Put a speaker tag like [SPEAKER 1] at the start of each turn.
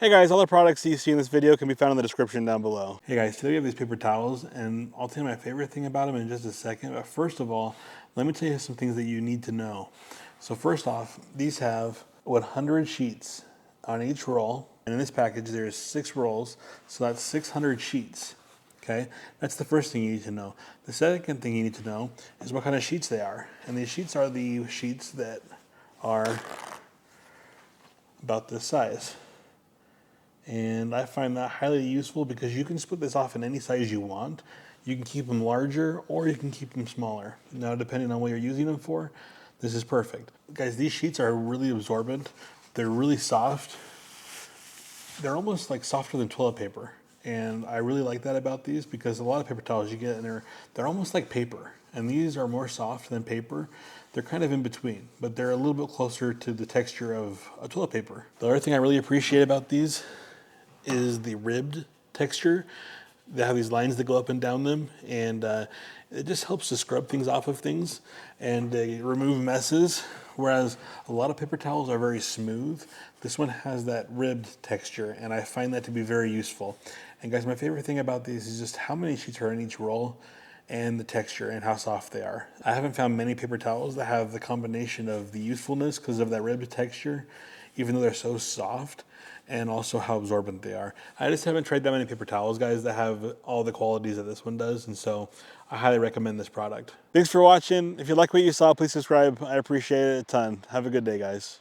[SPEAKER 1] Hey guys, all the products you see in this video can be found in the description down below. Hey guys, today we have these paper towels, and I'll tell you my favorite thing about them in just a second. But first of all, let me tell you some things that you need to know. So first off, these have 100 sheets on each roll. And in this package, there's 6 rolls, so that's 600 sheets. Okay, that's the first thing you need to know. The second thing you need to know is what kind of sheets they are. And these sheets are the sheets that are about this size. And I find that highly useful because you can split this off in any size you want. You can keep them larger or you can keep them smaller. Now, depending on what you're using them for, this is perfect. Guys, these sheets are really absorbent. They're really soft. They're almost like softer than toilet paper. And I really like that about these because a lot of paper towels you get and they're almost like paper. And these are more soft than paper. They're kind of in between, but they're a little bit closer to the texture of a toilet paper. The other thing I really appreciate about these is the ribbed texture. They have these lines that go up and down them, and it just helps to scrub things off of things and remove messes. Whereas a lot of paper towels are very smooth, this one has that ribbed texture, and I find that to be very useful. And guys, my favorite thing about these is just how many sheets are in each roll and the texture and how soft they are. I haven't found many paper towels that have the combination of the usefulness because of that ribbed texture, even though they're so soft, and also how absorbent they are. I just haven't tried that many paper towels, guys, that have all the qualities that this one does, and so I highly recommend this product. Thanks for watching. If you like what you saw, please subscribe. I appreciate it a ton. Have a good day, guys.